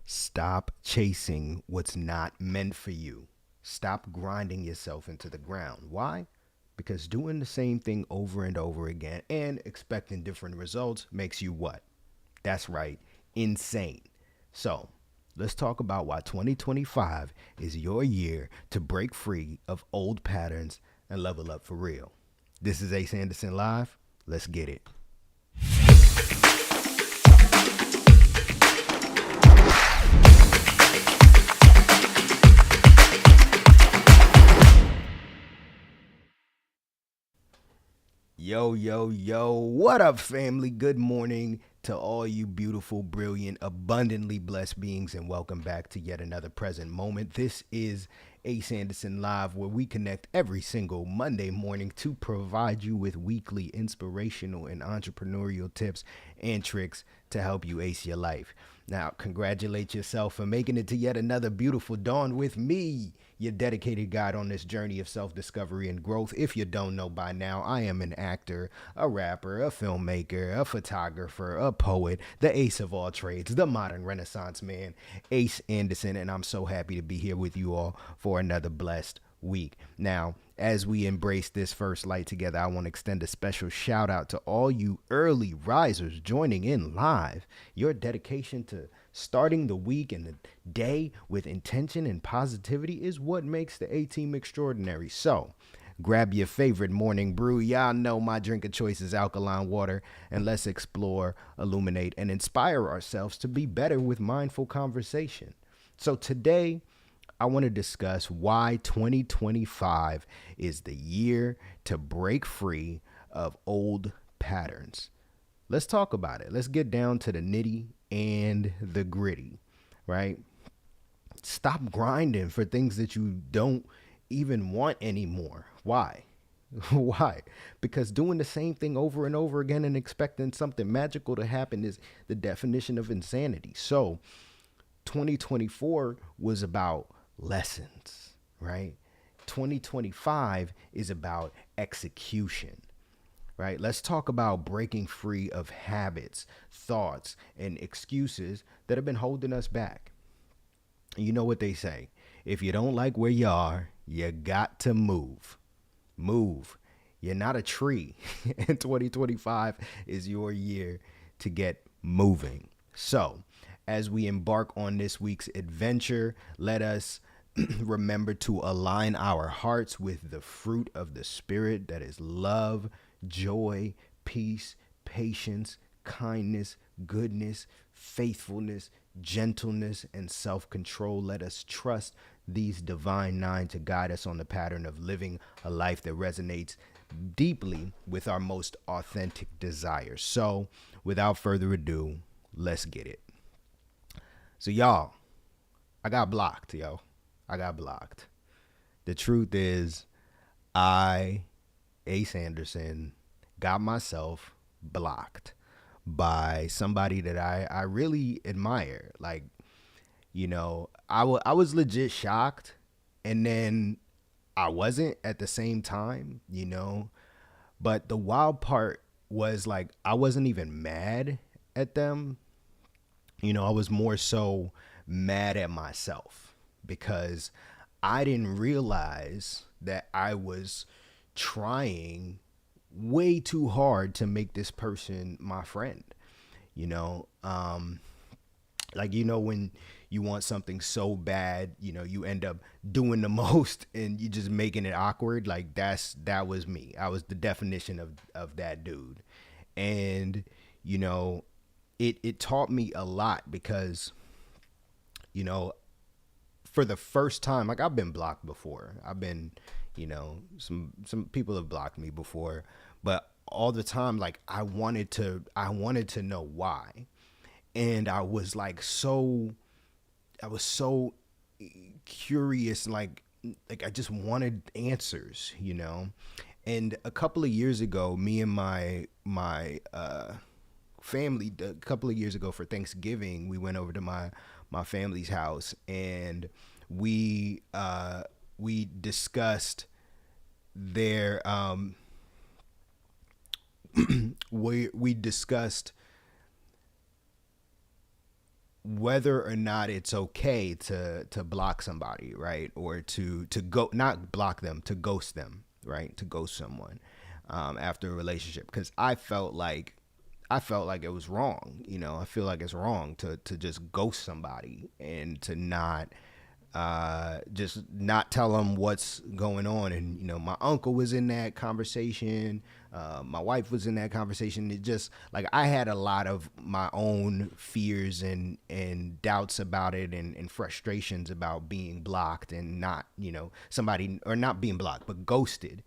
Stop chasing what's not meant for you. Stop grinding yourself into the ground. Why? Because doing the same thing over and over again and expecting different results makes you what? That's right, insane. So, let's talk about why 2025 is your year to break free of old patterns and level up for real. This is Ace Anderson Live. Let's get it. Yo, yo, yo. What up, family? Good morning to all you beautiful, brilliant, abundantly blessed beings, and welcome back to yet another present moment. This is Ace Anderson Live, where we connect every single Monday morning to provide you with weekly inspirational and entrepreneurial tips and tricks to help you ace your life. Now, congratulate yourself for making it to yet another beautiful dawn with me, your dedicated guide on this journey of self discovery and growth. If you don't know by now, I am an actor, a rapper, a filmmaker, a photographer, a poet, the ace of all trades, the modern Renaissance man, Ace Anderson, and I'm so happy to be here with you all for another blessed week. Now, as we embrace this first light together, I want to extend a special shout out to all you early risers joining in live. Your dedication to starting the week and the day with intention and positivity is what makes the A Team extraordinary. So, grab your favorite morning brew. Y'all know my drink of choice is alkaline water, and let's explore, illuminate, and inspire ourselves to be better with mindful conversation. So, today, I want to discuss why 2025 is the year to break free of old patterns. Let's talk about it. Let's get down to the nitty and the gritty, right? Stop grinding for things that you don't even want anymore. Why? Why? Because doing the same thing over and over again and expecting something magical to happen is the definition of insanity. So, 2024 was about lessons, right? 2025 is about execution, right? Let's talk about breaking free of habits, thoughts, and excuses that have been holding us back. You know what they say, if you don't like where you are, you got to move. Move. You're not a tree. And 2025 is your year to get moving. So, as we embark on this week's adventure, let us remember to align our hearts with the fruit of the Spirit, that is love, joy, peace, patience, kindness, goodness, faithfulness, gentleness, and self control. Let us trust these divine nine to guide us on the pattern of living a life that resonates deeply with our most authentic desires. So, without further ado, let's get it. So, y'all, I got blocked, yo. I got blocked. The truth is, I, Ace Anderson, got myself blocked by somebody that I really admire. Like, I was legit shocked, and then I wasn't at the same time, But the wild part was, like, I wasn't even mad at them. I was more so mad at myself because I didn't realize that I was trying way too hard to make this person my friend. You know, um, when you want something so bad, you end up doing the most and you just making it awkward. Like that was me. I was the definition of that dude. And, you know, it taught me a lot because, you know, for the first time, like, I've been blocked before. I've been, some people have blocked me before, but all the time, like, I wanted to know why. And I was so curious, like I just wanted answers. And a couple of years ago, me and my family, a couple of years ago for Thanksgiving, we went over to my family's house, and we discussed their we discussed whether or not it's okay to block somebody, right? Or to go, not block them, to ghost them, right? To ghost someone after a relationship, because I felt like it was wrong. I feel like it's wrong to just ghost somebody and to not just not tell them what's going on. And my uncle was in that conversation. My wife was in that conversation. It just like I had a lot of my own fears and doubts about it, and frustrations about being blocked and not somebody, or not being blocked but ghosted.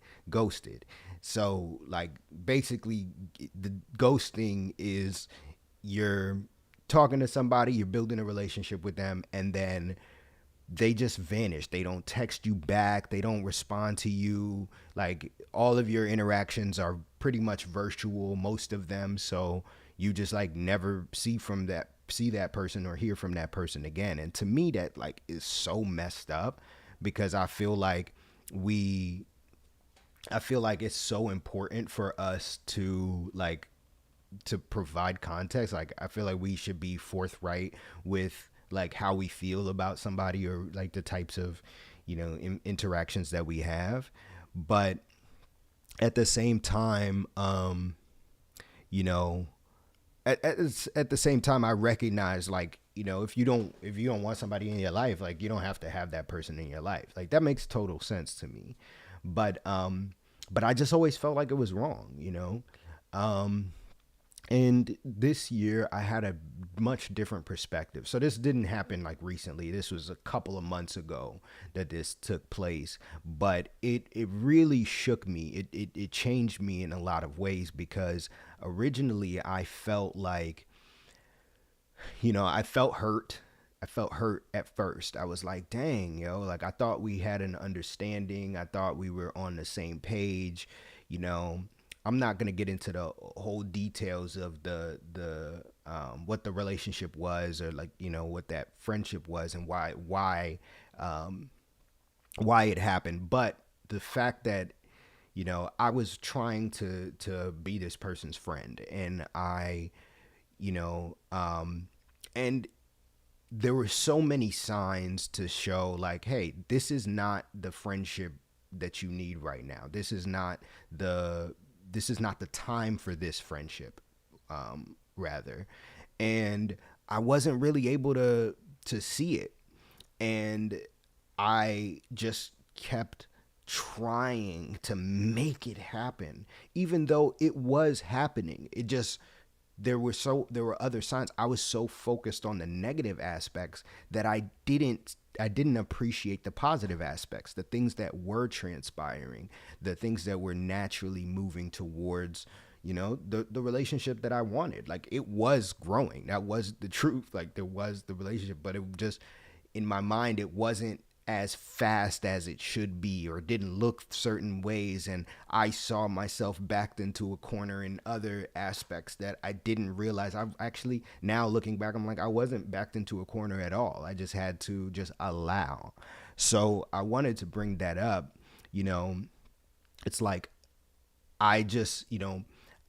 So like basically the ghosting is you're talking to somebody, you're building a relationship with them, and then they just vanish. They don't text you back. They don't respond to you. Like all of your interactions are pretty much virtual, most of them. So you just like never see that person or hear from that person again. And to me, that like is so messed up, because we I feel like it's so important for us to provide context. Like I feel like we should be forthright with like how we feel about somebody, or like the types of interactions that we have. But at the same time, you know at the same time, I recognize, like, if you don't want somebody in your life, like you don't have to have that person in your life. Like that makes total sense to me. But I just always felt like it was wrong. Um, and this year I had a much different perspective. So this didn't happen like recently. This was a couple of months ago that this took place. But it really shook me. It changed me in a lot of ways, because originally I felt like, I felt hurt. I felt hurt at first. I was like, dang, like I thought we had an understanding. I thought we were on the same page. You know, I'm not gonna get into the whole details of the what the relationship was, or like what that friendship was, and um, why it happened. But the fact that I was trying to be this person's friend, and you know and there were so many signs to show like, hey, this is not the friendship that you need right now. This is not the time for this friendship, rather. And I wasn't really able to see it. And I just kept trying to make it happen, even though it was happening. It just there were other signs. I was so focused on the negative aspects that I didn't appreciate the positive aspects, the things that were transpiring, the things that were naturally moving towards, the relationship that I wanted. Like it was growing. That was the truth. Like there was the relationship, but it just, in my mind, it wasn't as fast as it should be, or didn't look certain ways. And I saw myself backed into a corner in other aspects that I didn't realize. I've actually, now looking back, I'm like, I wasn't backed into a corner at all. I just had to just allow. So I wanted to bring that up. you know it's like, I just,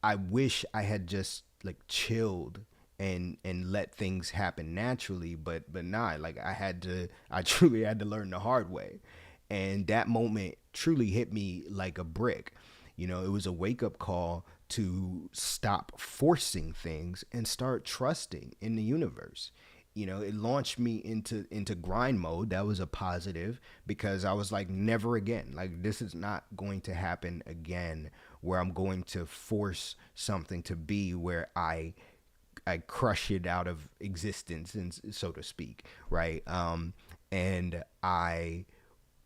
I wish I had just like chilled and let things happen naturally, but not like I truly had to learn the hard way. And that moment truly hit me like a brick. It was a wake up call to stop forcing things and start trusting in the universe. It launched me into grind mode. That was a positive, because I was like, never again. Like this is not going to happen again, where I'm going to force something to be where I crush it out of existence, and so to speak, right? And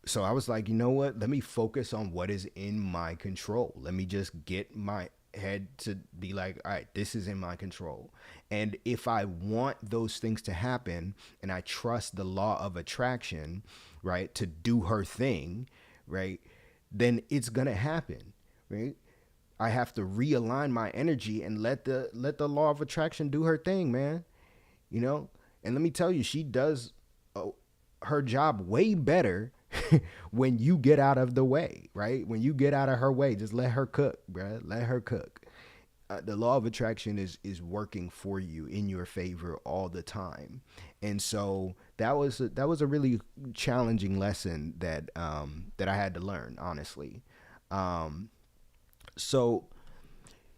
so I was like, you know what? Let me focus on what is in my control. Let me just get my head to be like, all right, this is in my control. And if I want those things to happen, and I trust the law of attraction, right, to do her thing, right, then it's gonna happen, right? I have to realign my energy and let the law of attraction do her thing, man. You know, and let me tell you, she does uh, her job way better when you get out of the way, right? When you get out of her way, just let her cook, bruh. Let her cook. the law of attraction is working for you in your favor all the time. And so that was a really challenging lesson that I had to learn, honestly. Um, so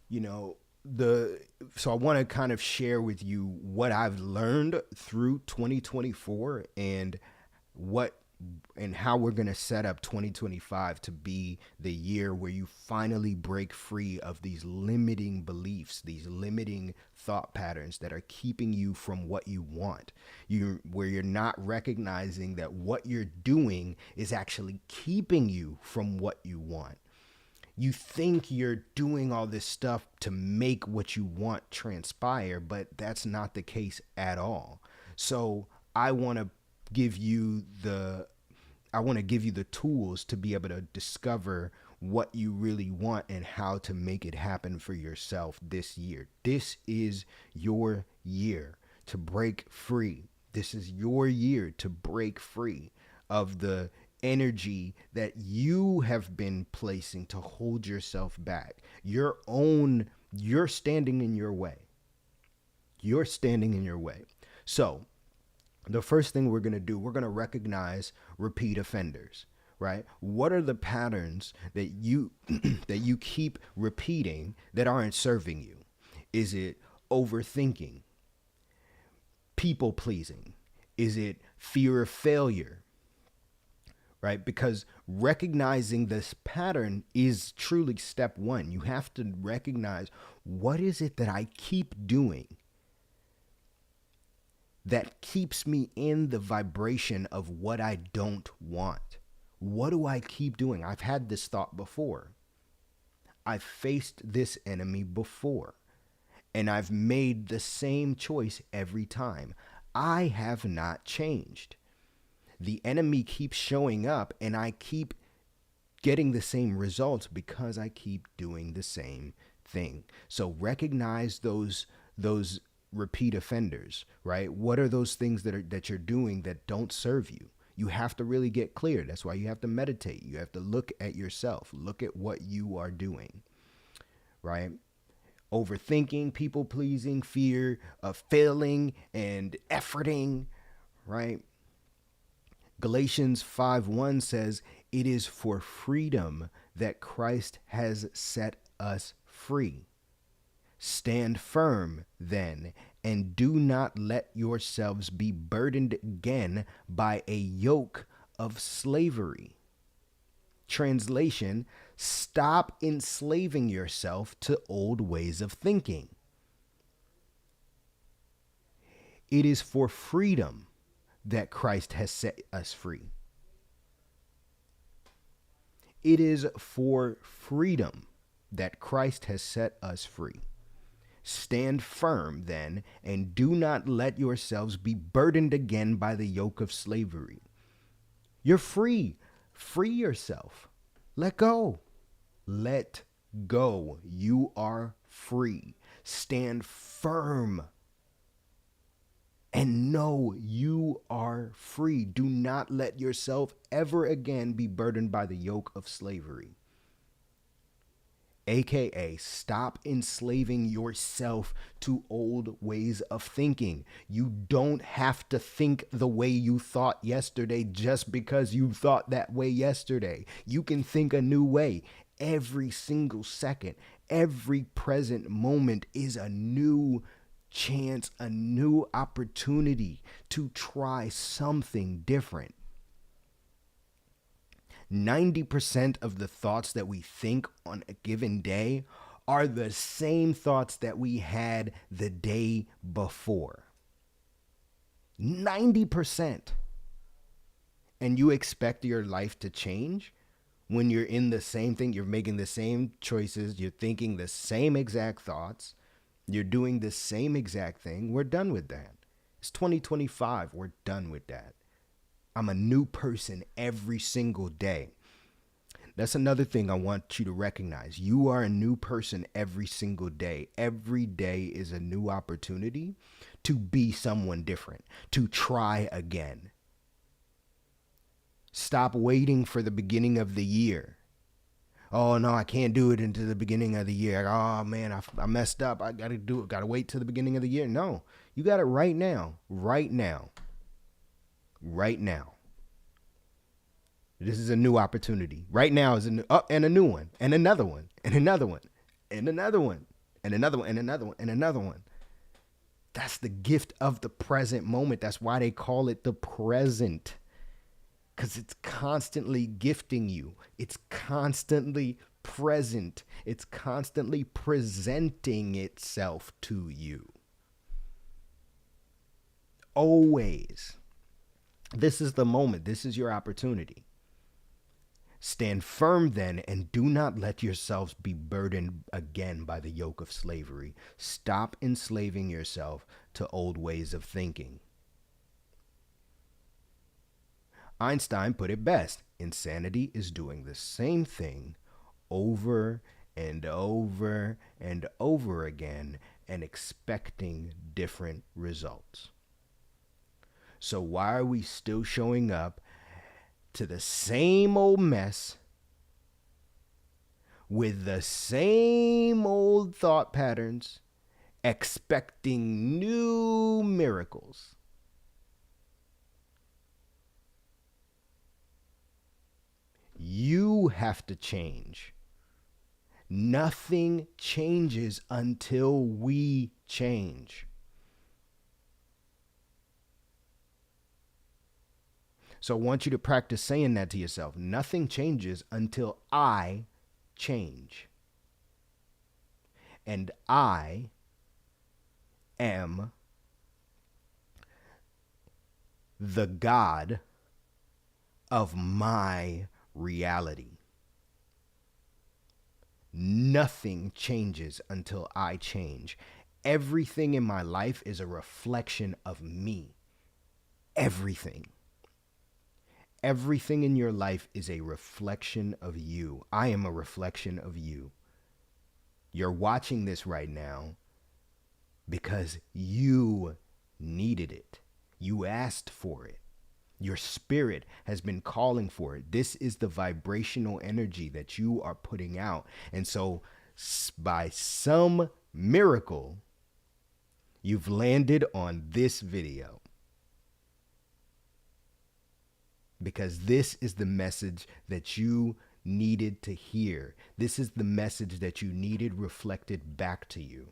you know the so I want to kind of share with you what I've learned through 2024 what and how we're going to set up 2025 to be the year where you finally break free of these limiting beliefs, these limiting thought patterns that are keeping you from what you want. Where you're not recognizing that what you're doing is actually keeping you from what you want. You think you're doing all this stuff to make what you want transpire, but that's not the case at all. So I want to give you the I want to give you the tools to be able to discover what you really want and how to make it happen for yourself this year. This is your year to break free. This is your year to break free of the energy that you have been placing to hold yourself back. You're standing in your way. You're standing in your way. So, the first thing we're going to do, we're going to recognize repeat offenders, right? What are the patterns that you that you keep repeating that aren't serving you? Is it overthinking, people pleasing? Is it fear of failure? Right? Because recognizing this pattern is truly step one. You have to recognize, what is it that I keep doing that keeps me in the vibration of what I don't want? What do I keep doing? I've had this thought before. I've faced this enemy before. And I've made the same choice every time. I have not changed. The enemy keeps showing up and I keep getting the same results because I keep doing the same thing. So recognize those repeat offenders, right? What are those things that you're doing that don't serve you? You have to really get clear. That's why you have to meditate. You have to look at yourself, look at what you are doing, right? Overthinking, people pleasing, fear of failing and efforting, right? Galatians 5:1 says, "It is for freedom that Christ has set us free. Stand firm, then, and do not let yourselves be burdened again by a yoke of slavery." Translation: stop enslaving yourself to old ways of thinking. It is for freedom that Christ has set us free. It is for freedom that Christ has set us free. Stand firm, then, and do not let yourselves be burdened again by the yoke of slavery. You're free. Free yourself. Let go. Let go. You are free. Stand firm and know you are free. Do not let yourself ever again be burdened by the yoke of slavery. AKA, stop enslaving yourself to old ways of thinking. You don't have to think the way you thought yesterday just because you thought that way yesterday. You can think a new way. Every single second, every present moment is a new chance, a new opportunity to try something different. 90% of the thoughts that we think on a given day are the same thoughts that we had the day before. 90%. And you expect your life to change when you're in the same thing, you're making the same choices, you're thinking the same exact thoughts, you're doing the same exact thing. We're done with that. It's 2025. We're done with that. I'm a new person every single day. That's another thing I want you to recognize. You are a new person every single day. Every day is a new opportunity to be someone different, to try again. Stop waiting for the beginning of the year. Oh no, I can't do it until the beginning of the year. Oh man, I messed up. I got to do it. Got to wait till the beginning of the year. No, you got it right now. Right now. Right now. This is a new opportunity. Right now is a new, and a new one, and another one, and another one, and another one, and another one, and another one, and another one. That's the gift of the present moment. That's why they call it the present. Because it's constantly gifting you. It's constantly present. It's constantly presenting itself to you. Always. This is the moment. This is your opportunity. Stand firm then, and do not let yourselves be burdened again by the yoke of slavery. Stop enslaving yourself to old ways of thinking. Einstein put it best: insanity is doing the same thing over and over and over again and expecting different results. So why are we still showing up to the same old mess with the same old thought patterns, expecting new miracles? You have to change. Nothing changes until we change. So I want you to practice saying that to yourself. Nothing changes until I change. And I am the God of my reality. Nothing changes until I change. Everything in my life is a reflection of me. Everything. Everything in your life is a reflection of you. I am a reflection of you. You're watching this right now because you needed it. You asked for it. Your spirit has been calling for it. This is the vibrational energy that you are putting out. And so by some miracle, you've landed on this video. Because this is the message that you needed to hear. This is the message that you needed reflected back to you.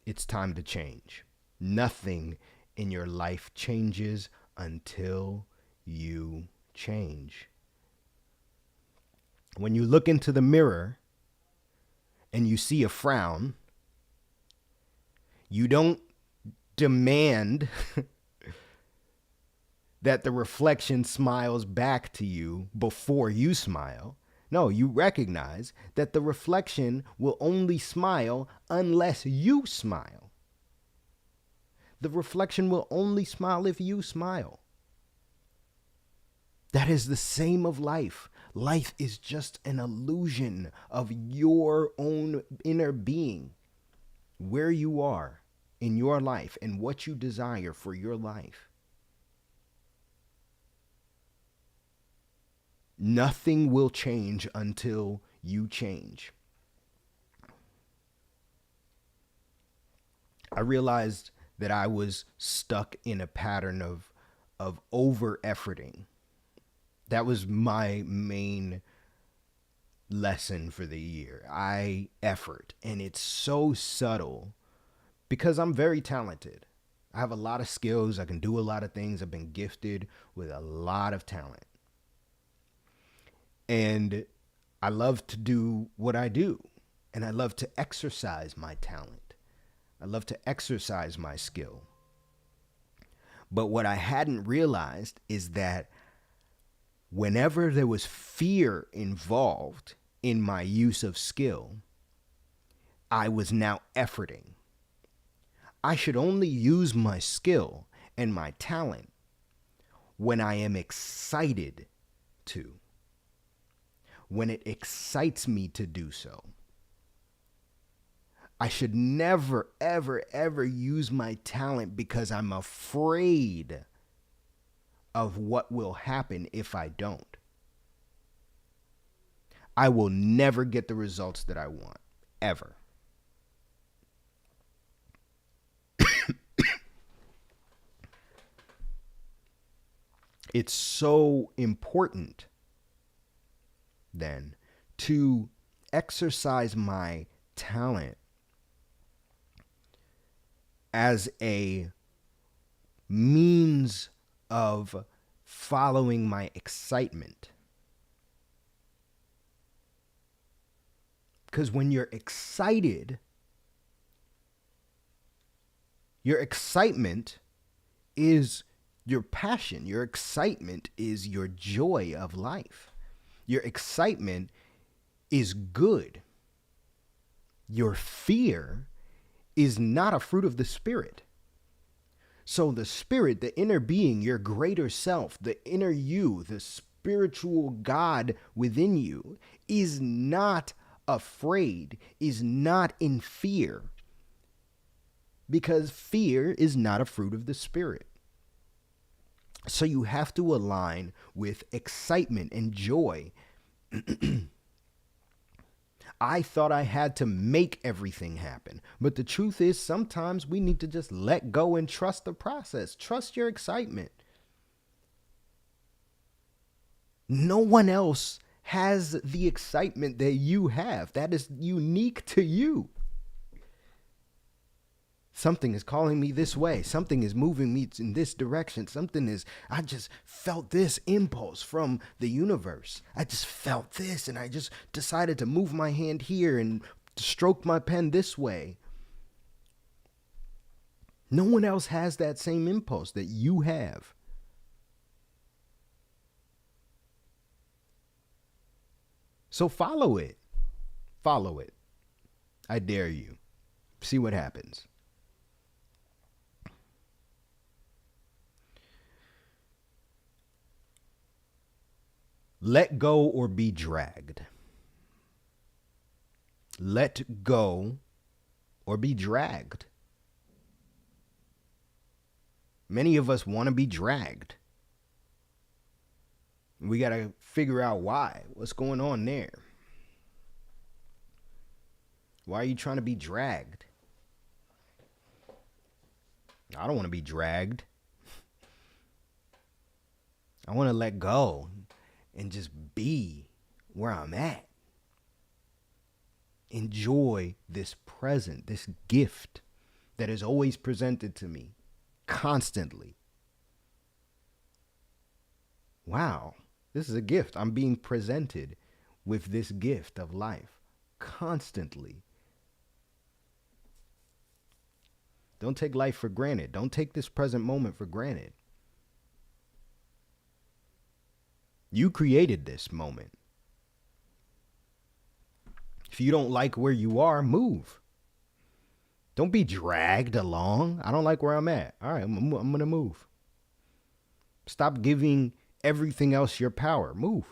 It's time to change. Nothing in your life changes until you change. When you look into the mirror and you see a frown, you don't demand that the reflection smiles back to you before you smile. No, you recognize that the reflection will only smile unless you smile. The reflection will only smile if you smile. That is the same of life. Life is just an illusion of your own inner being, where you are in your life and what you desire for your life. Nothing will change until you change. I realized that I was stuck in a pattern of over-efforting. That was my main lesson for the year. I effort, and it's so subtle because I'm very talented. I have a lot of skills. I can do a lot of things. I've been gifted with a lot of talent. And I love to do what I do. And I love to exercise my talent. I love to exercise my skill. But what I hadn't realized is that whenever there was fear involved in my use of skill, I was now efforting. I should only use my skill and my talent when I am excited to, when it excites me to do so. I should never, ever, ever use my talent because I'm afraid of what will happen if I don't, I will never get the results that I want, ever. It's so important then to exercise my talent as a means of following my excitement. Because when you're excited, your excitement is your passion. Your excitement is your joy of life. Your excitement is good. Your fear is not a fruit of the Spirit. So the Spirit, the inner being, your greater self, the inner you, the spiritual God within you is not afraid, is not in fear, because fear is not a fruit of the Spirit. So you have to align with excitement and joy. I thought I had to make everything happen. But the truth is, sometimes we need to just let go and trust the process. Trust your excitement. No one else has the excitement that you have. That is unique to you. Something is calling me this way. Something is moving me in this direction. I just felt this impulse from the universe. I just felt this, and I just decided to move my hand here and stroke my pen this way. No one else has that same impulse that you have. So follow it. Follow it. I dare you. See what happens. Let go or be dragged. Let go or be dragged. Many of us want to be dragged. We got to figure out why. What's going on there? Why are you trying to be dragged? I don't want to be dragged. I want to let go and just be where I'm at. Enjoy this present, this gift that is always presented to me constantly. Wow, this is a gift. I'm being presented with this gift of life constantly. Don't take life for granted. Don't take this present moment for granted. You created this moment. If you don't like where you are, move. Don't be dragged along. I don't like where I'm at. All right, I'm going to move. Stop giving everything else your power. Move.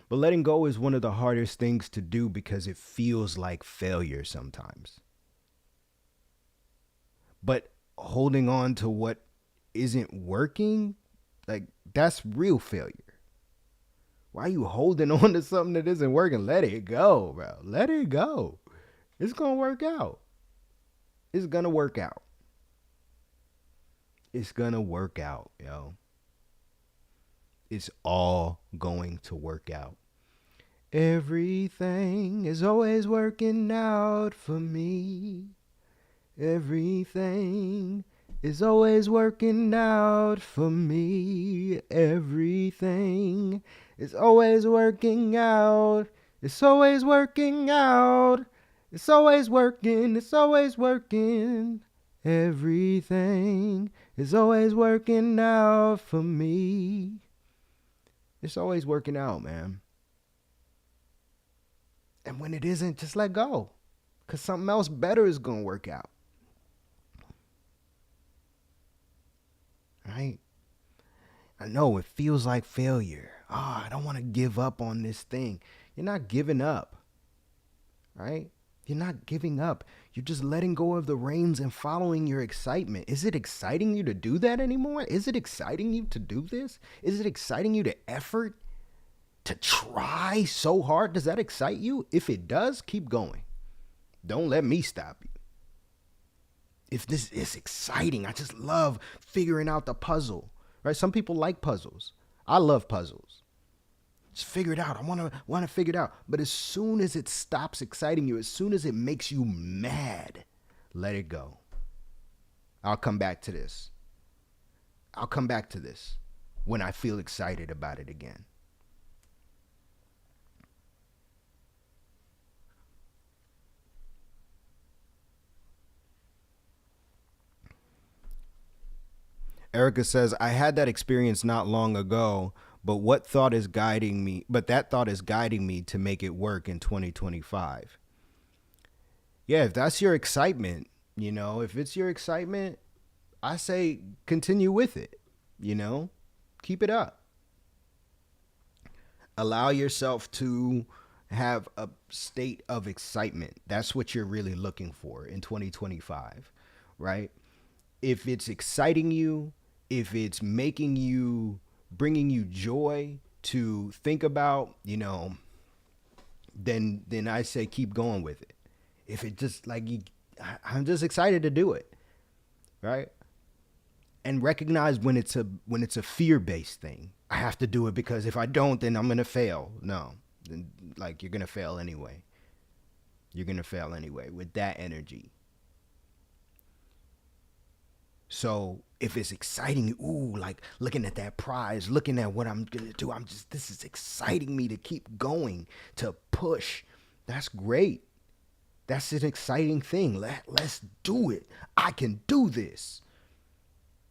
But letting go is one of the hardest things to do because it feels like failure sometimes. But holding on to what isn't working, like, that's real failure. Why are you holding on to something that isn't working? Let it go, bro. Let it go. It's going to work out. It's going to work out. It's going to work out, yo. It's all going to work out. Everything is always working out for me. Everything is always working out for me. Everything is always working out. It's always working out. It's always working. It's always working. Everything is always working out for me. It's always working out, man. And when it isn't, just let go. Because something else better is going to work out. Right? I know it feels like failure. I don't want to give up on this thing. You're not giving up. Right? You're not giving up. You're just letting go of the reins and following your excitement. Is it exciting you to do that anymore? Is it exciting you to do this? Is it exciting you to effort, to try so hard? Does that excite you? If it does, keep going. Don't let me stop you. If this is exciting, I just love figuring out the puzzle, right? Some people like puzzles. I love puzzles. Just figure it out. I want to figure it out. But as soon as it stops exciting you, as soon as it makes you mad, let it go. I'll come back to this. I'll come back to this when I feel excited about it again. Erica says, I had that experience not long ago, but what thought is guiding me? But that thought is guiding me to make it work in 2025. Yeah, if that's your excitement, if it's your excitement, I say continue with it, keep it up. Allow yourself to have a state of excitement. That's what you're really looking for in 2025, right? If it's exciting you, if it's bringing you joy to think about, then I say keep going with it. If it just I'm just excited to do it, right? And recognize when it's a fear-based thing. I have to do it because if I don't, then I'm gonna fail. No, you're gonna fail anyway. You're gonna fail anyway with that energy. So if it's exciting, looking at that prize, looking at what I'm gonna do, this is exciting me to keep going, to push. That's great. That's an exciting thing. Let's do it. I can do this.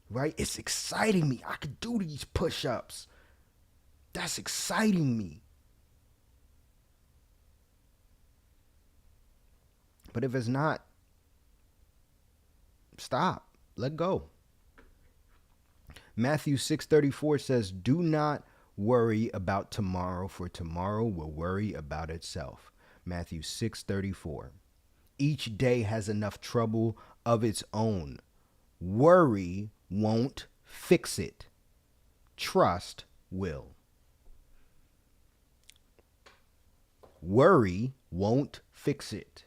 Right? It's exciting me. I can do these push-ups. That's exciting me. But if it's not, stop. Let go. Matthew 6:34 says, do not worry about tomorrow, for tomorrow will worry about itself. Matthew 6:34. Each day has enough trouble of its own. Worry won't fix it. Trust will. Worry won't fix it.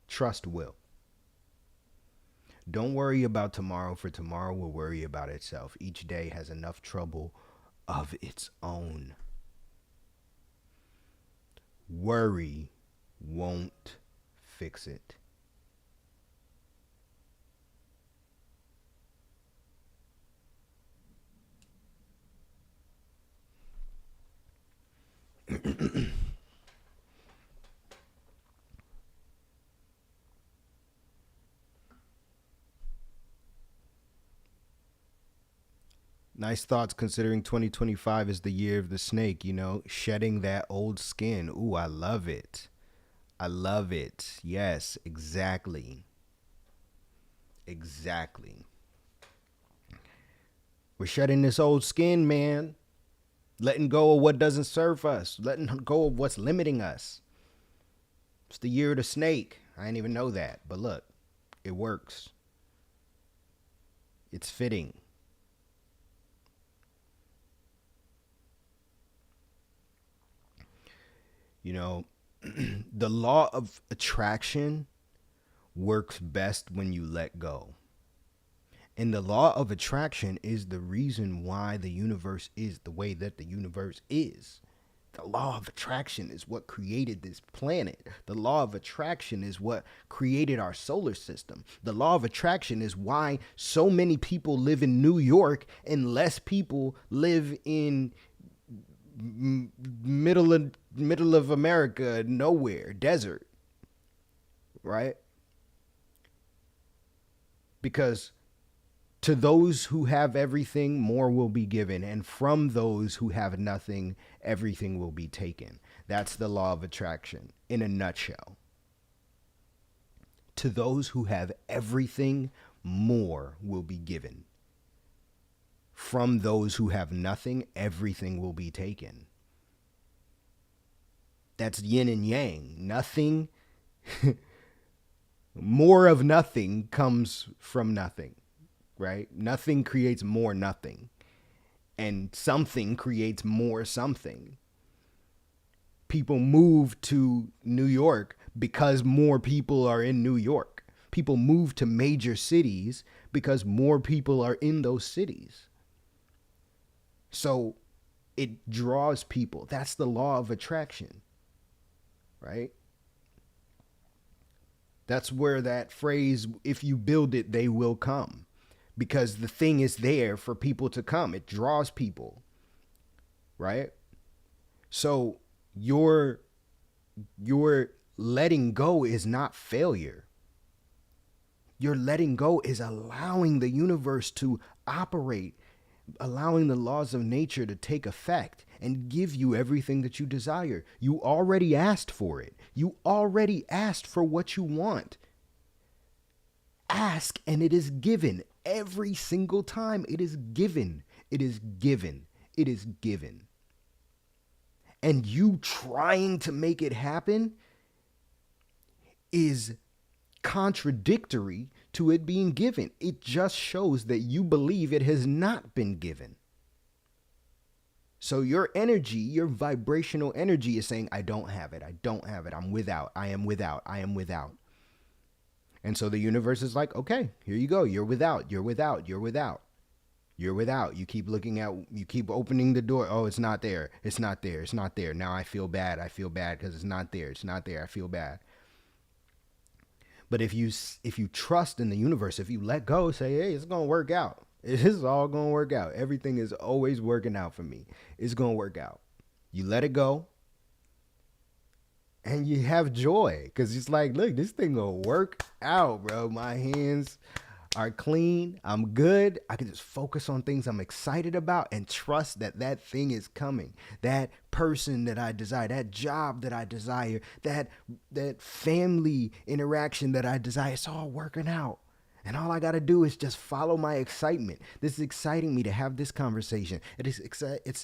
Trust will. Don't worry about tomorrow, for tomorrow will worry about itself. Each day has enough trouble of its own. Worry won't fix it. Nice thoughts considering 2025 is the year of the snake, shedding that old skin. Ooh, I love it. I love it. Yes, exactly. Exactly. We're shedding this old skin, man. Letting go of what doesn't serve us. Letting go of what's limiting us. It's the year of the snake. I didn't even know that. But look, it works. It's fitting. The law of attraction works best when you let go. And the law of attraction is the reason why the universe is the way that the universe is. The law of attraction is what created this planet. The law of attraction is what created our solar system. The law of attraction is why so many people live in New York and less people live in middle of America, nowhere, desert, right? Because to those who have everything, more will be given, and from those who have nothing, everything will be taken. That's the law of attraction in a nutshell. To those who have everything, more will be given. From those who have nothing, everything will be taken. That's yin and yang. Nothing More of nothing comes from nothing, right? Nothing creates more nothing, and something creates more something. People move to New York because more people are in New York. People move to major cities because more people are in those cities. So it draws people. That's the law of attraction, right? That's where that phrase, if you build it, they will come. Because the thing is there for people to come. It draws people, right? So your your letting go is not failure. Your letting go is allowing the universe to operate, allowing the laws of nature to take effect and give you everything that you desire. You already asked for it. You already asked for what you want. Ask and it is given. Every single time it is given. It is given. It is given. And you trying to make it happen is contradictory to it being given. It just shows that you believe it has not been given. So your energy, your vibrational energy is saying, I don't have it. I don't have it. I'm without. I am without. I am without. And so the universe is like, okay, here you go. You're without. You're without. You're without. You're without. You keep looking at, you keep opening the door. Oh, it's not there. It's not there. It's not there. Now I feel bad. I feel bad because it's not there. It's not there. I feel bad. But if you trust in the universe, if you let go, say, hey, it's going to work out. It's all going to work out. Everything is always working out for me. It's going to work out. You let it go and you have joy because it's like, look, this thing going to work out, bro. My hands are clean. I'm good. I can just focus on things I'm excited about and trust that that thing is coming. That person that I desire, that job that I desire, that family interaction that I desire, it's all working out. And all I got to do is just follow my excitement. This is exciting me to have this conversation. It's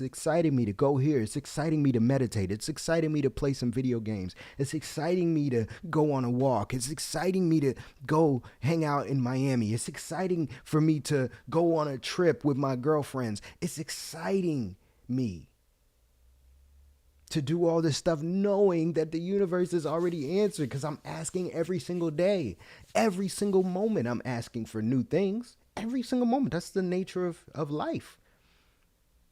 exciting me to go here. It's exciting me to meditate. It's exciting me to play some video games. It's exciting me to go on a walk. It's exciting me to go hang out in Miami. It's exciting for me to go on a trip with my girlfriends. It's exciting me to do all this stuff knowing that the universe is already answered because I'm asking every single day. Every single moment I'm asking for new things. Every single moment. That's the nature of life.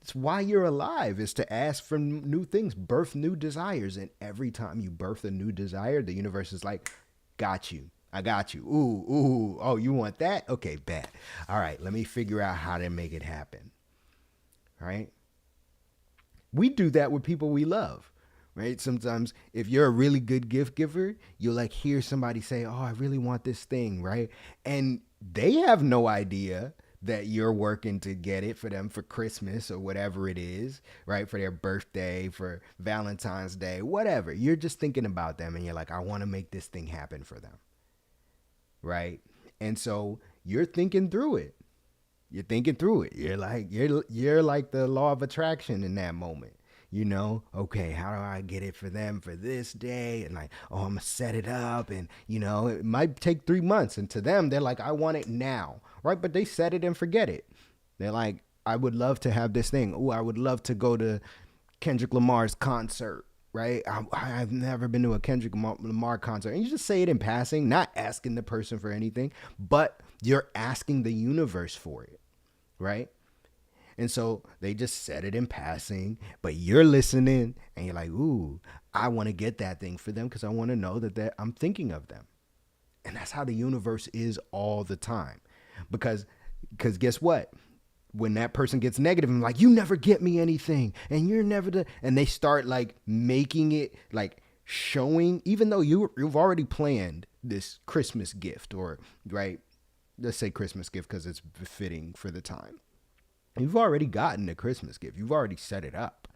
It's why you're alive, is to ask for new things, birth new desires. And every time you birth a new desire, the universe is like, got you. I got you. Ooh. Oh, you want that? Okay, bet. All right, let me figure out how to make it happen. All right? We do that with people we love, right? Sometimes if you're a really good gift giver, you'll like hear somebody say, oh, I really want this thing, right? And they have no idea that you're working to get it for them for Christmas or whatever it is, right? For their birthday, for Valentine's Day, whatever. You're just thinking about them and you're like, I want to make this thing happen for them, right? And so you're thinking through it. You're thinking through it. You're like the law of attraction in that moment. You know, okay, how do I get it for them for this day? And like, oh, I'm gonna set it up. And you know, it might take 3 months. And to them, they're like, I want it now, right? But they set it and forget it. They're like, I would love to have this thing. Oh, I would love to go to Kendrick Lamar's concert, right? I've never been to a Kendrick Lamar concert. And you just say it in passing, not asking the person for anything, but you're asking the universe for it. Right? And so they just said it in passing, but you're listening and you're like, ooh, I want to get that thing for them because I want to know that I'm thinking of them. And that's how the universe is all the time. Because guess what? When that person gets negative, I'm like, you never get me anything and you're never and they start like making it like showing, even though you've already planned this Christmas gift or right. Let's say Christmas gift because it's befitting for the time. You've already gotten a Christmas gift. You've already set it up,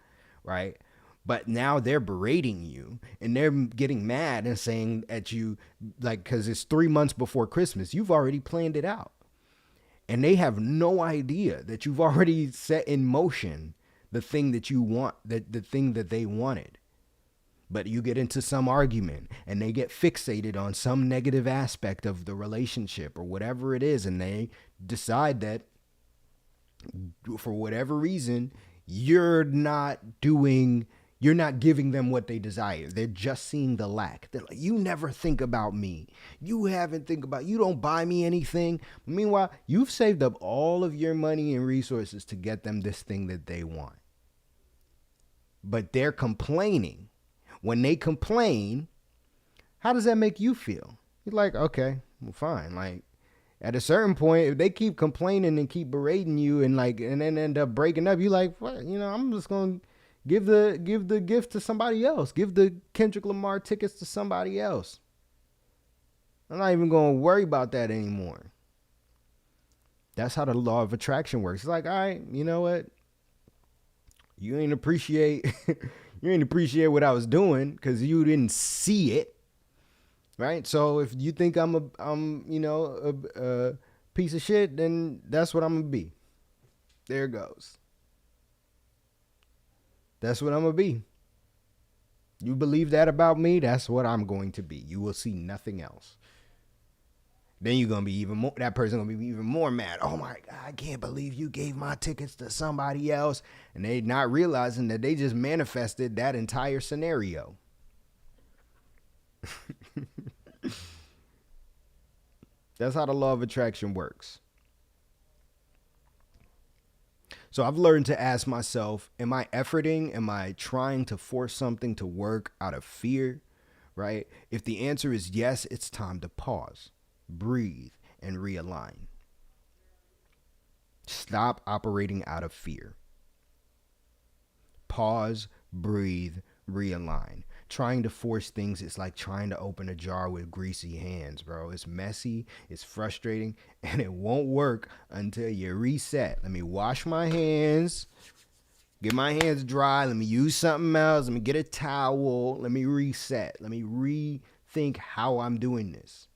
right? But now they're berating you and they're getting mad and saying at you, like, because it's 3 months before Christmas. You've already planned it out. And they have no idea that you've already set in motion the thing that you want, the thing that they wanted. But you get into some argument and they get fixated on some negative aspect of the relationship or whatever it is, and they decide that for whatever reason you're not giving them what they desire. They're just seeing the lack. They're like, you never think about me. You don't buy me anything. Meanwhile, you've saved up all of your money and resources to get them this thing that they want. But they're complaining. When they complain, how does that make you feel? You're like, okay, well, fine. Like, at a certain point, if they keep complaining and keep berating you and then end up breaking up, you like, what? I'm just gonna give the gift to somebody else. Give the Kendrick Lamar tickets to somebody else. I'm not even gonna worry about that anymore. That's how the law of attraction works. It's like, all right, you know what? You ain't appreciate what I was doing because you didn't see it. Right? So if you think I'm a piece of shit, then that's what I'm gonna be. There it goes. That's what I'm gonna be. You believe that about me? That's what I'm going to be. You will see nothing else. Then you're gonna be even more. That person gonna be even more mad. Oh my God! I can't believe you gave my tickets to somebody else, and they not realizing that they just manifested that entire scenario. That's how the law of attraction works. So I've learned to ask myself, am I efforting? Am I trying to force something to work out of fear? Right? If the answer is yes, it's time to pause, breathe, and realign. Stop operating out of fear. Pause, breathe, realign. Trying to force things is like trying to open a jar with greasy hands, bro. It's messy, it's frustrating, and it won't work until you reset. Let me wash my hands, get my hands dry. Let me use something else. Let me get a towel. Let me reset. Let me rethink how I'm doing this.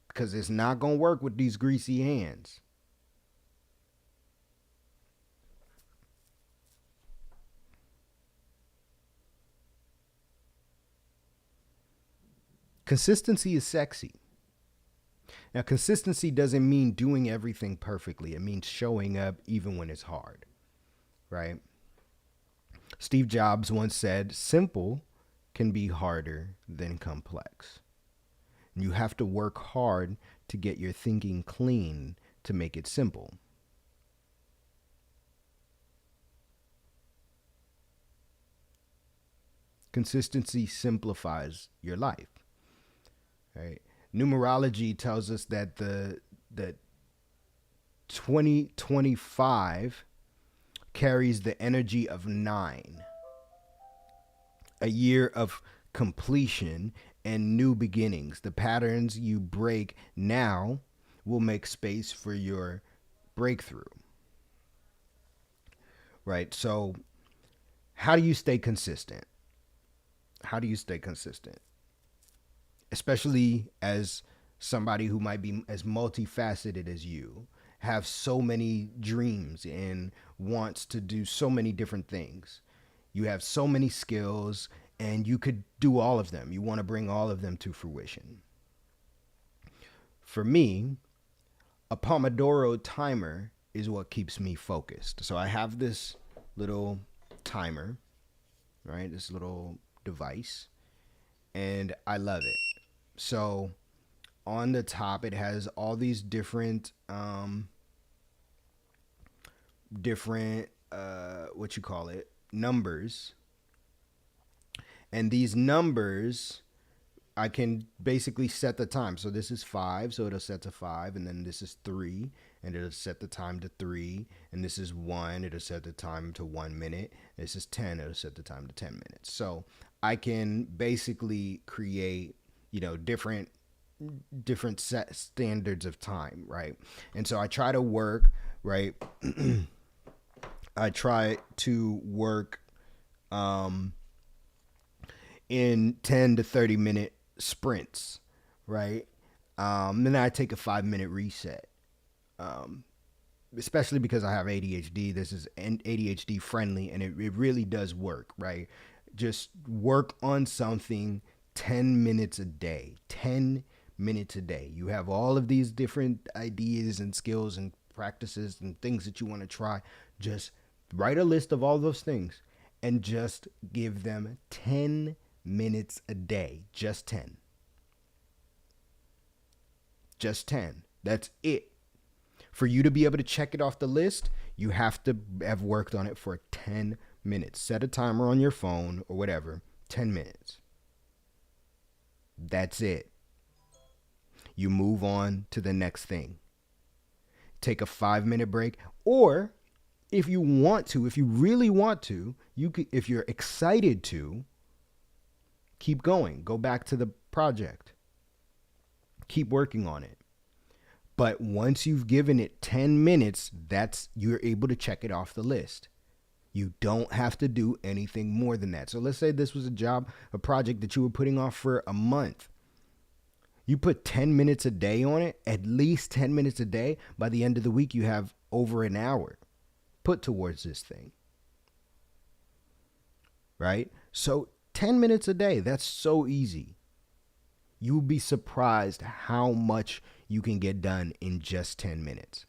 Because it's not going to work with these greasy hands. Consistency is sexy. Now, consistency doesn't mean doing everything perfectly. It means showing up even when it's hard, right? Steve Jobs once said, simple can be harder than complex. You have to work hard to get your thinking clean to make it simple. Consistency simplifies your life. Right. Numerology tells us that the 2025 carries the energy of 9, a year of completion and new beginnings. The patterns you break now will make space for your breakthrough. Right. So how do you stay consistent? How do you stay consistent? Especially as somebody who might be as multifaceted as you, have so many dreams and wants to do so many different things. You have so many skills and you could do all of them. You want to bring all of them to fruition. For me, a Pomodoro timer is what keeps me focused. So I have this little timer, right? This little device, and I love it. So on the top, it has all these different numbers. And these numbers, I can basically set the time. So this is 5, so it'll set to 5. And then this is 3, and it'll set the time to 3. And this is 1, it'll set the time to 1 minute. This is 10, it'll set the time to 10 minutes. So I can basically create, different set standards of time, right? And so I try to work, right? I try to work in 10 to 30 minute sprints, right? Then I take a 5-minute reset. Especially because I have ADHD. This is ADHD friendly, and it really does work, right? Just work on something 10 minutes a day. 10 minutes a day. You have all of these different ideas and skills and practices and things that you want to try. Just write a list of all those things and just give them 10 minutes a day. Just 10. Just 10. That's it. For you to be able to check it off the list, you have to have worked on it for 10 minutes. Set a timer on your phone or whatever. 10 minutes. That's it. You move on to the next thing. Take a 5-minute break, or if you want to, if you really want to, you could, if you're excited to, keep going. Go back to the project. Keep working on it. But once you've given it 10 minutes, you're able to check it off the list. You don't have to do anything more than that. So let's say this was a project that you were putting off for a month. You put 10 minutes a day on it, at least 10 minutes a day. By the end of the week, you have over an hour put towards this thing. Right? So 10 minutes a day, that's so easy. You'll be surprised how much you can get done in just 10 minutes.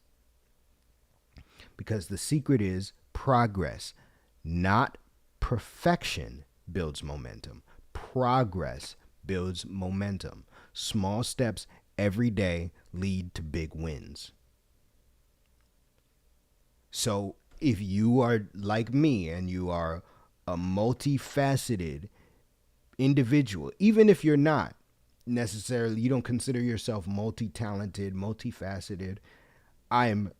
Because the secret is progress, not perfection, builds momentum. Progress builds momentum. Small steps every day lead to big wins. So if you are like me and you are a multifaceted individual, even if you're not necessarily, you don't consider yourself multi-talented, multifaceted, I am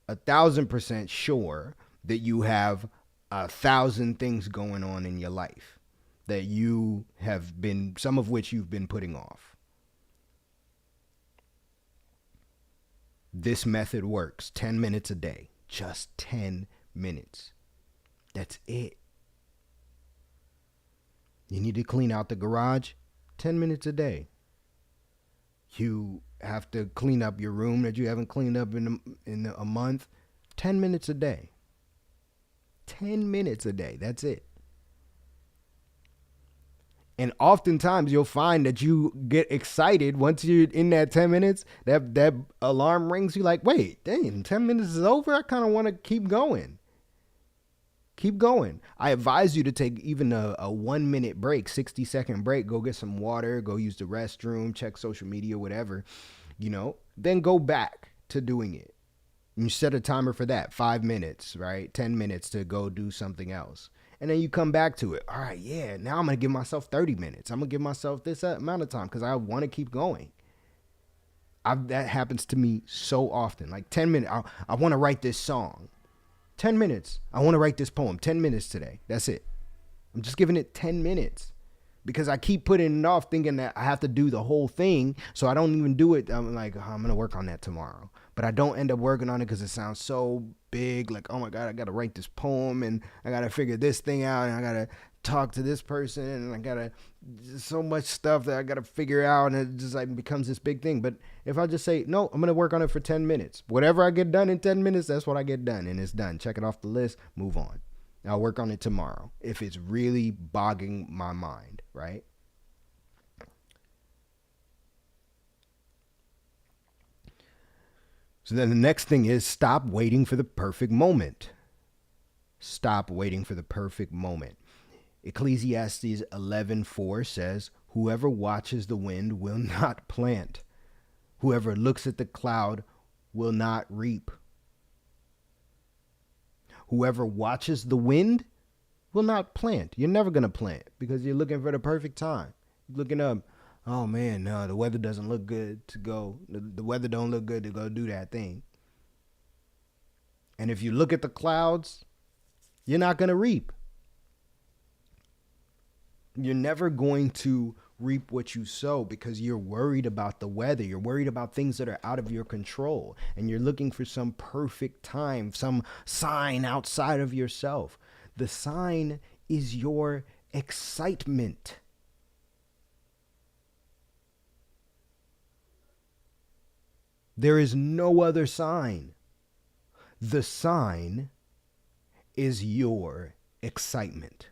1,000% sure that you have 1,000 things going on in your life that you have been, some of which you've been putting off. This method works. 10 minutes a day. Just 10 minutes. That's it. You need to clean out the garage. 10 minutes a day. You have to clean up your room that you haven't cleaned up in a month. 10 minutes a day. 10 minutes a day. That's it. And oftentimes you'll find that you get excited once you're in that 10 minutes, that alarm rings. You're like, wait, dang, 10 minutes is over. I kind of want to keep going. Keep going. I advise you to take even a 1-minute break, 60-second break. Go get some water, go use the restroom, check social media, whatever, then go back to doing it. You set a timer for that, 5 minutes, right? 10 minutes to go do something else. And then you come back to it. All right, yeah, now I'm going to give myself 30 minutes. I'm going to give myself this amount of time because I want to keep going. That happens to me so often. Like 10 minutes, I want to write this song. 10 minutes, I want to write this poem. 10 minutes today. That's it. I'm just giving it 10 minutes because I keep putting it off thinking that I have to do the whole thing. So I don't even do it. I'm like, I'm going to work on that tomorrow. But I don't end up working on it because it sounds so big. Like, oh my God, I got to write this poem and I got to figure this thing out and I got to talk to this person and I got to, so much stuff that I got to figure out and it just like becomes this big thing. But if I just say, no, I'm going to work on it for 10 minutes. Whatever I get done in 10 minutes, that's what I get done and it's done. Check it off the list, move on. I'll work on it tomorrow if it's really bogging my mind, right? So then the next thing is stop waiting for the perfect moment. Stop waiting for the perfect moment. Ecclesiastes 11:4 says, whoever watches the wind will not plant. Whoever looks at the cloud will not reap. Whoever watches the wind will not plant. You're never going to plant because you're looking for the perfect time. You're looking up, oh man, no, the weather doesn't look good to go. The weather don't look good to go do that thing. And if you look at the clouds, you're not going to reap. You're never going to reap what you sow because you're worried about the weather. You're worried about things that are out of your control. And you're looking for some perfect time, some sign outside of yourself. The sign is your excitement. There is no other sign. The sign is your excitement.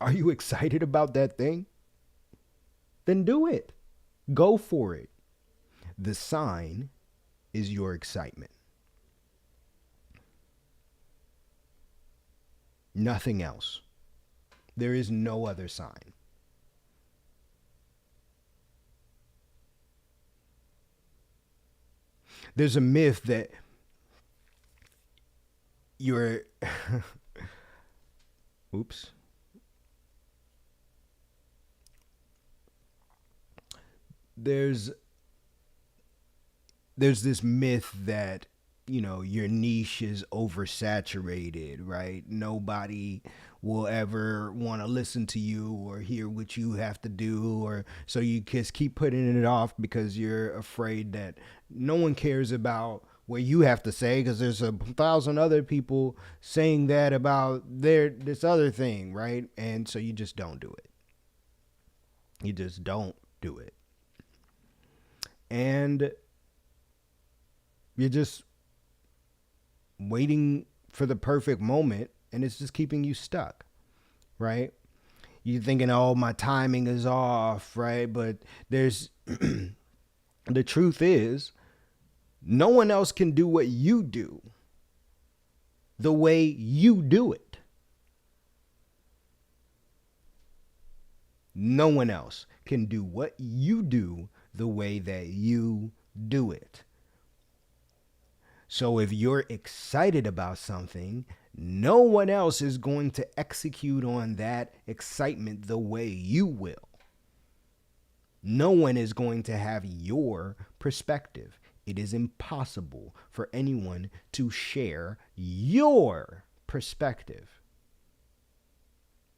Are you excited about that thing? Then do it. Go for it. The sign is your excitement. Nothing else. There is no other sign. There's a myth that you're oops. There's this myth that your niche is oversaturated, right? Nobody will ever want to listen to you or hear what you have to do, or so you just keep putting it off because you're afraid that no one cares about what you have to say because there's 1,000 other people saying that about this other thing, right? And so you just don't do it. You just don't do it. And you're just waiting for the perfect moment, and it's just keeping you stuck, right? You're thinking, oh, my timing is off, right? But there's the truth is, no one else can do what you do the way you do it. No one else can do what you do the way that you do it. So if you're excited about something, no one else is going to execute on that excitement the way you will. No one is going to have your perspective. It is impossible for anyone to share your perspective.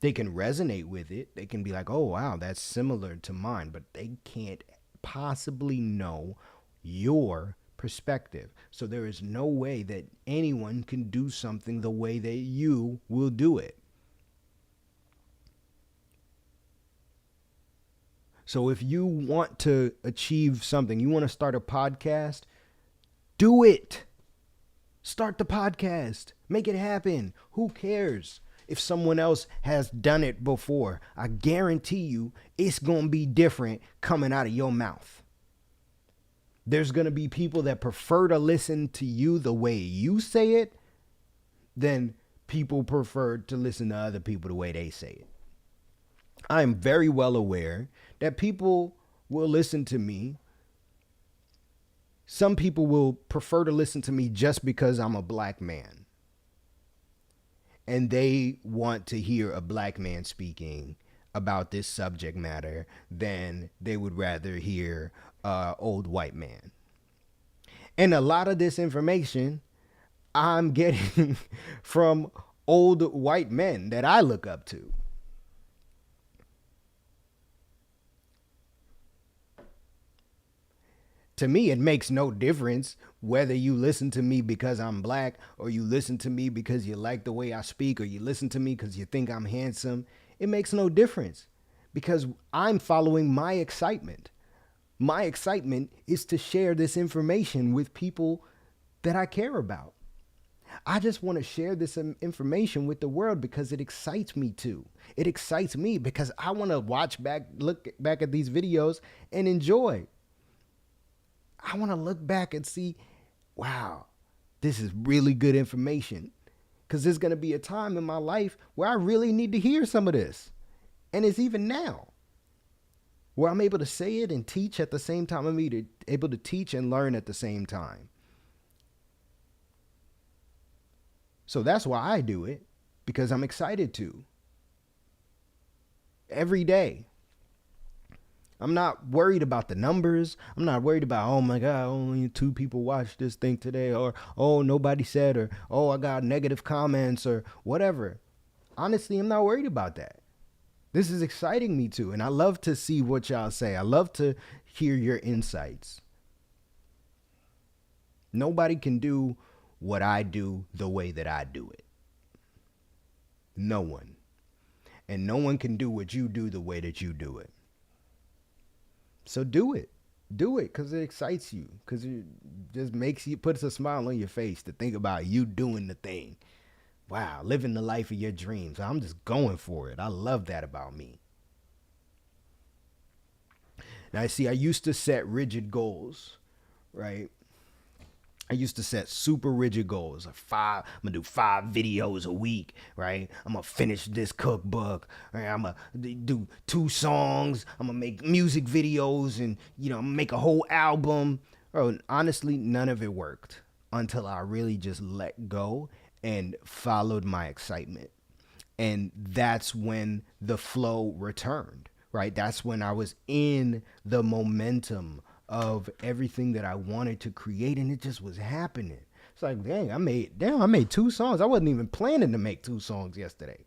They can resonate with it. They can be like, oh, wow, that's similar to mine, but they can't possibly know your perspective. So there is no way that anyone can do something the way that you will do it. So if you want to achieve something, you want to start a podcast, do it. Start the podcast. Make it happen. Who cares if someone else has done it before? I guarantee you it's going to be different coming out of your mouth. There's going to be people that prefer to listen to you the way you say it than people prefer to listen to other people the way they say it. I am very well aware that people will listen to me. Some people will prefer to listen to me just because I'm a black man. And they want to hear a black man speaking about this subject matter than they would rather hear an old white man. And a lot of this information I'm getting from old white men that I look up to. To me, it makes no difference whether you listen to me because I'm black or you listen to me because you like the way I speak or you listen to me because you think I'm handsome. It makes no difference because I'm following my excitement. My excitement is to share this information with people that I care about. I just want to share this information with the world because it excites me to. It excites me because I want to look back at these videos and enjoy. I want to look back and see, wow, this is really good information. Because there's going to be a time in my life where I really need to hear some of this. And it's even now where I'm able to say it and teach at the same time. I'm able to teach and learn at the same time. So that's why I do it, because I'm excited to. Every day. I'm not worried about the numbers. I'm not worried about, oh my God, only 2 people watched this thing today, or, oh, nobody said, or, oh, I got negative comments, or whatever. Honestly, I'm not worried about that. This is exciting me too. And I love to see what y'all say. I love to hear your insights. Nobody can do what I do the way that I do it. No one. And no one can do what you do the way that you do it. So do it. Do it because it excites you. Because it just puts a smile on your face to think about you doing the thing. Wow, living the life of your dreams. I'm just going for it. I love that about me. Now, see, I used to set rigid goals, right? I used to set super rigid goals. Like I'm gonna do 5 videos a week, right? I'm gonna finish this cookbook, right? I'm gonna do 2 songs. I'm gonna make music videos and, make a whole album. Bro, honestly, none of it worked until I really just let go and followed my excitement. And that's when the flow returned, right? That's when I was in the momentum of everything that I wanted to create, and it just was happening. It's like, I made 2 songs. I wasn't even planning to make 2 songs yesterday.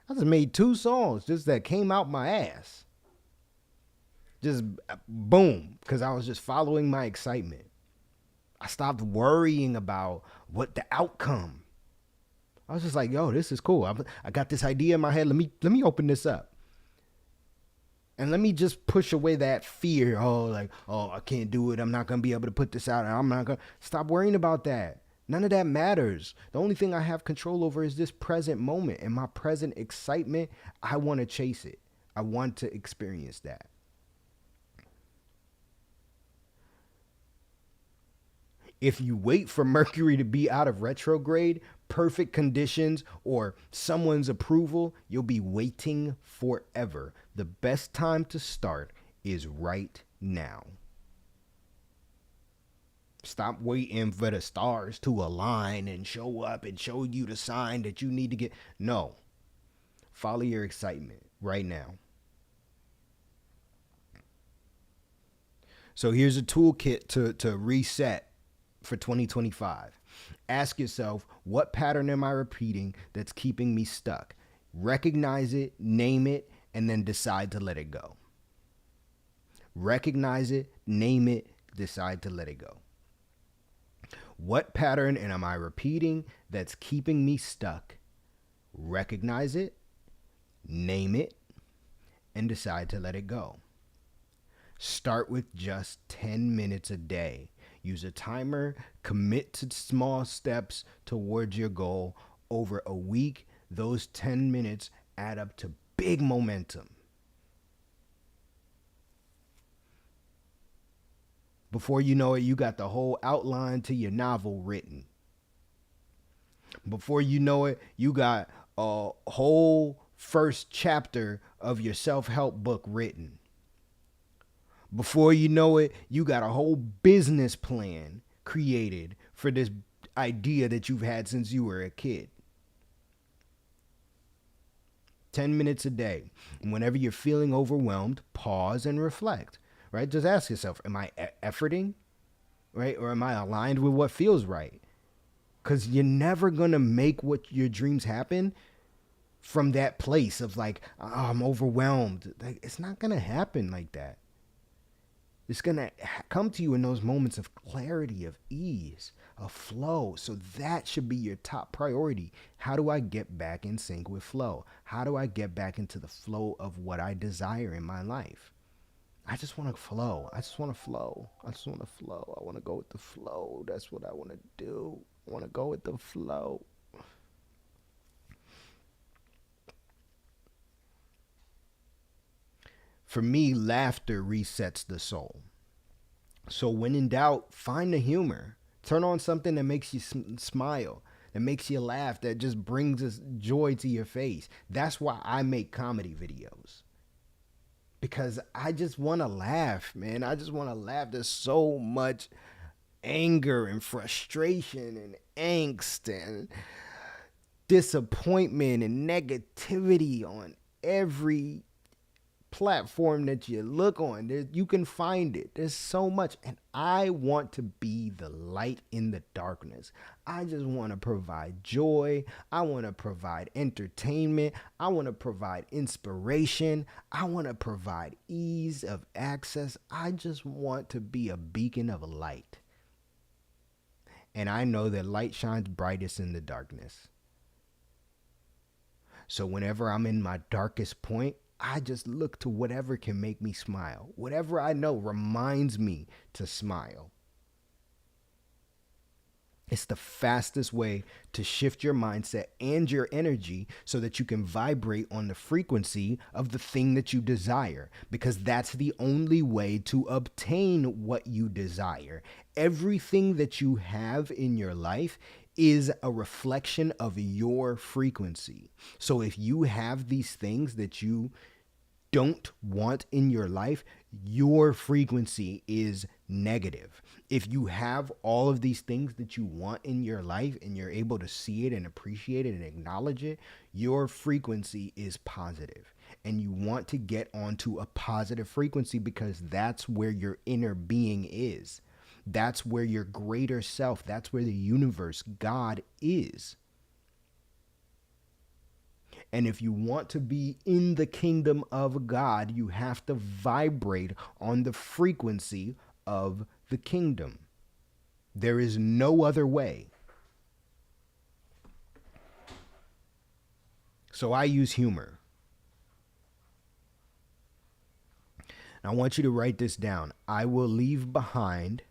I just made 2 songs just that came out my ass. Just boom, because I was just following my excitement. I stopped worrying about what the outcome. I was just like, yo, this is cool. I got this idea in my head. Let me open this up. And let me just push away that fear. Oh, I can't do it. I'm not going to be able to put this out. I'm not going to stop worrying about that. None of that matters. The only thing I have control over is this present moment and my present excitement. I want to chase it. I want to experience that. If you wait for Mercury to be out of retrograde, perfect conditions, or someone's approval, you'll be waiting forever. The best time to start is right now. Stop waiting for the stars to align and show up and show you the sign that you need to get. No. Follow your excitement right now. So here's a toolkit to reset for 2025. Ask yourself, what pattern am I repeating that's keeping me stuck? Recognize it, name it, and then decide to let it go. Recognize it, name it, decide to let it go. What pattern am I repeating that's keeping me stuck? Recognize it, name it, and decide to let it go. Start with just 10 minutes a day. Use a timer, commit to small steps towards your goal. Over a week, those 10 minutes add up to big momentum. Before you know it, you got the whole outline to your novel written. Before you know it, you got a whole first chapter of your self-help book written. Before you know it, you got a whole business plan created for this idea that you've had since you were a kid. 10 minutes a day. And whenever you're feeling overwhelmed, pause and reflect, right? Just ask yourself, am I efforting, right? Or am I aligned with what feels right? Because you're never going to make what your dreams happen from that place of like, oh, I'm overwhelmed. Like, it's not going to happen like that. It's going to come to you in those moments of clarity, of ease, of flow. So that should be your top priority. How do I get back in sync with flow? How do I get back into the flow of what I desire in my life? I just want to flow. I just want to flow. I just want to flow. I want to go with the flow. That's what I want to do. I want to go with the flow. For me, laughter resets the soul. So when in doubt, find the humor. Turn on something that makes you smile, that makes you laugh, that just brings us joy to your face. That's why I make comedy videos. Because I just want to laugh, man. I just want to laugh. There's so much anger and frustration and angst and disappointment and negativity on every platform that you look on. You can find it. There's so much. And I want to be the light in the darkness. I just want to provide joy. I want to provide entertainment. I want to provide inspiration. I want to provide ease of access. I just want to be a beacon of light. And I know that light shines brightest in the darkness. So whenever I'm in my darkest point, I just look to whatever can make me smile. Whatever I know reminds me to smile. It's the fastest way to shift your mindset and your energy so that you can vibrate on the frequency of the thing that you desire, because that's the only way to obtain what you desire. Everything that you have in your life is a reflection of your frequency. So if you have these things that you don't want in your life, your frequency is negative. If you have all of these things that you want in your life and you're able to see it and appreciate it and acknowledge it, your frequency is positive. And you want to get onto a positive frequency because that's where your inner being is. That's where your greater self, that's where the universe, God is. And if you want to be in the kingdom of God, you have to vibrate on the frequency of the kingdom. There is no other way. So I use humor. I want you to write this down. I will leave behind,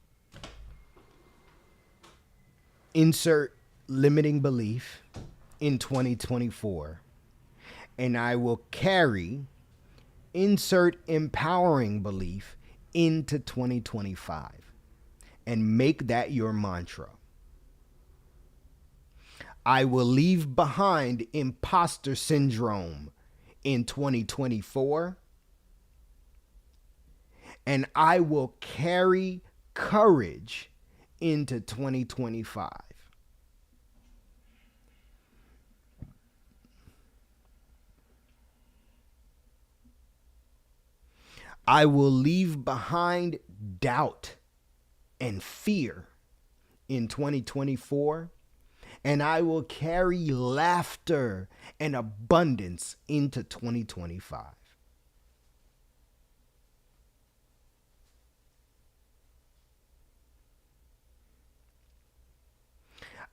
insert limiting belief in 2024. And I will carry, insert empowering belief into 2025 and make that your mantra. I will leave behind imposter syndrome in 2024 and I will carry courage into 2025. I will leave behind doubt and fear in 2024, and I will carry laughter and abundance into 2025.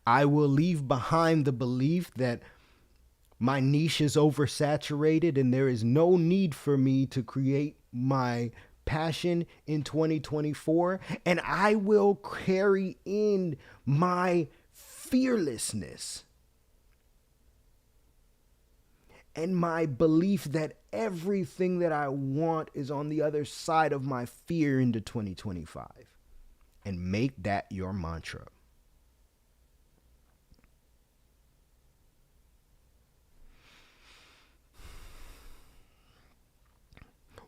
I will leave behind the belief that my niche is oversaturated and there is no need for me to create my passion in 2024. And I will carry in my fearlessness and my belief that everything that I want is on the other side of my fear into 2025. And make that your mantra.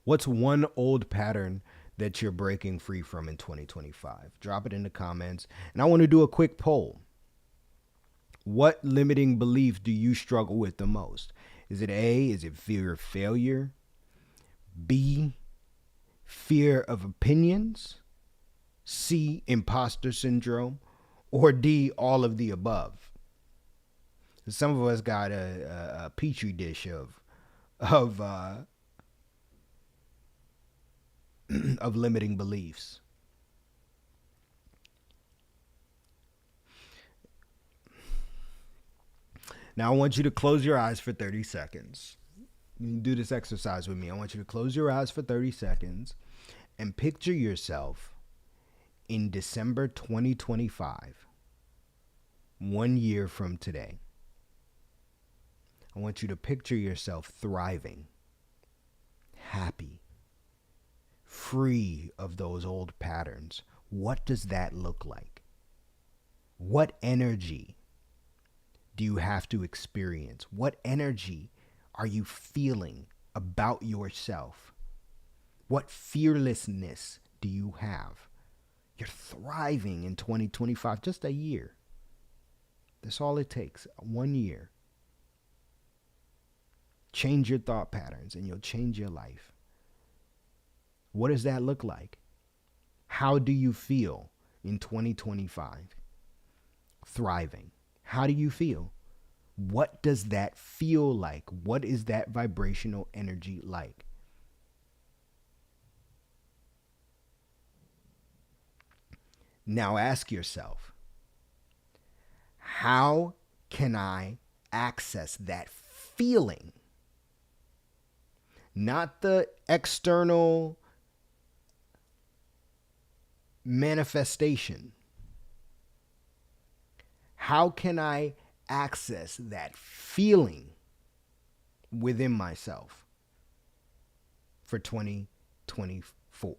What's one old pattern that you're breaking free from in 2025? Drop it in the comments. And I want to do a quick poll. What limiting belief do you struggle with the most? Is it A, is it fear of failure? B, fear of opinions? C, imposter syndrome? Or D, all of the above? Some of us got a petri dish of of limiting beliefs. Now I want you to close your eyes for 30 seconds. You can do this exercise with me. I want you to close your eyes for 30 seconds and picture yourself in December 2025, 1 year from today. I want you to picture yourself thriving, happy, free of those old patterns. What does that look like? What energy do you have to experience? What energy are you feeling about yourself? What fearlessness do you have? You're thriving in 2025, just a year. That's all it takes, 1 year. Change your thought patterns and you'll change your life. What does that look like? How do you feel in 2025? Thriving. How do you feel? What does that feel like? What is that vibrational energy like? Now ask yourself, how can I access that feeling? Not the external manifestation. How can I access that feeling within myself for 2024?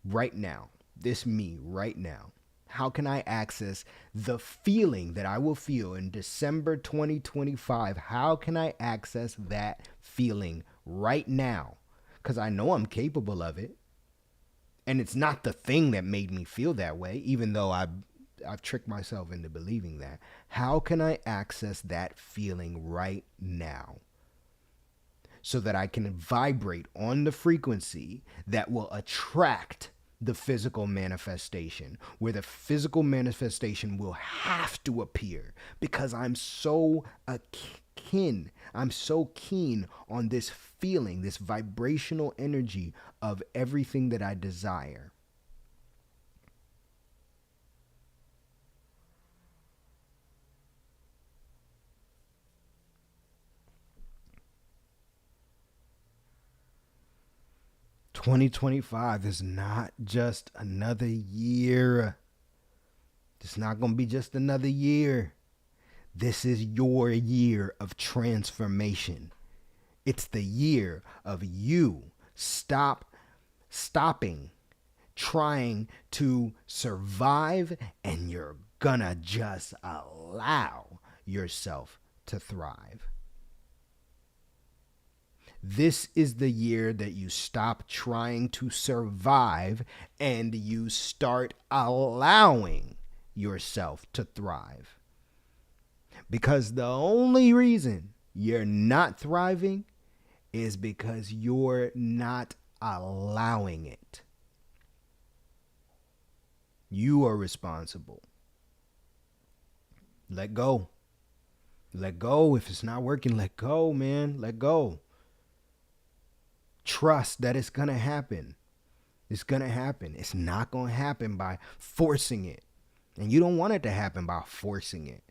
Right now, this me right now. How can I access the feeling that I will feel in December 2025? How can I access that feeling right now? Because I know I'm capable of it. And it's not the thing that made me feel that way, even though I've tricked myself into believing that. How can I access that feeling right now so that I can vibrate on the frequency that will attract the physical manifestation, where the physical manifestation will have to appear because I'm so I'm so keen on this feeling, this vibrational energy of everything that I desire. "2025 is not just another year. It's not going to be just another year. This is your year of transformation. It's the year of you stopping trying to survive, and you're gonna just allow yourself to thrive. This is the year that you stop trying to survive and you start allowing yourself to thrive. Because the only reason you're not thriving is because you're not allowing it. You are responsible. Let go. Let go. If it's not working, let go, man. Let go. Trust that it's going to happen. It's going to happen. It's not going to happen by forcing it. And you don't want it to happen by forcing it.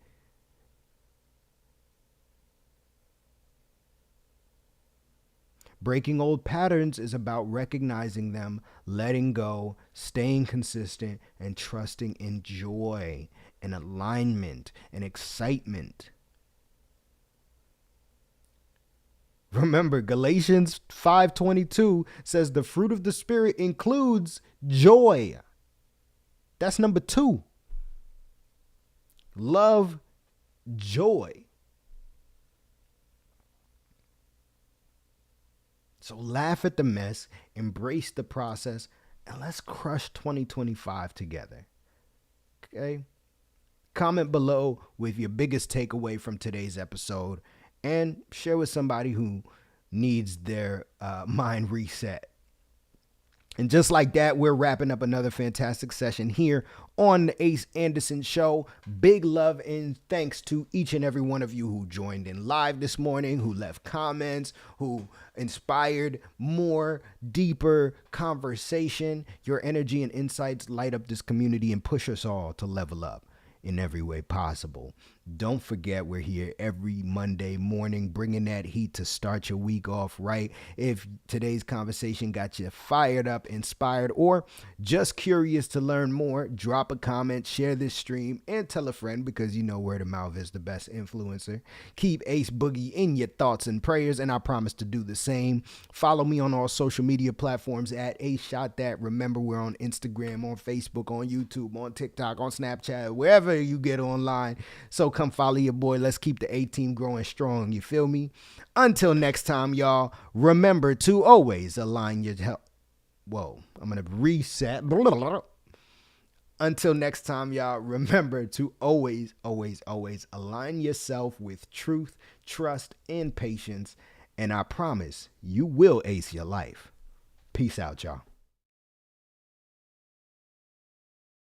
Breaking old patterns is about recognizing them, letting go, staying consistent, and trusting in joy and alignment and excitement. Remember, Galatians 5:22 says the fruit of the Spirit includes joy. That's number 2. Love, joy. So laugh at the mess, embrace the process, and let's crush 2025 together. Okay? Comment below with your biggest takeaway from today's episode and share with somebody who needs their mind reset. And just like that, we're wrapping up another fantastic session here on the Ace Anderson Show. Big love and thanks to each and every one of you who joined in live this morning, who left comments, who inspired more, deeper conversation. Your energy and insights light up this community and push us all to level up in every way possible. Don't forget, we're here every Monday morning, bringing that heat to start your week off right. If today's conversation got you fired up, inspired, or just curious to learn more, drop a comment, share this stream, and tell a friend, because you know word of mouth is the best influencer. Keep Ace Boogie in your thoughts and prayers, and I promise to do the same. Follow me on all social media platforms at Ace Shot That. Remember, we're on Instagram, on Facebook, on YouTube, on TikTok, on Snapchat, wherever you get online. So come follow your boy. Let's keep the A-team growing strong. You feel me? Until next time, y'all, remember to always align your health. Whoa, I'm going to reset. Until next time, y'all, remember to always, always, always align yourself with truth, trust, and patience. And I promise you will ace your life. Peace out, y'all.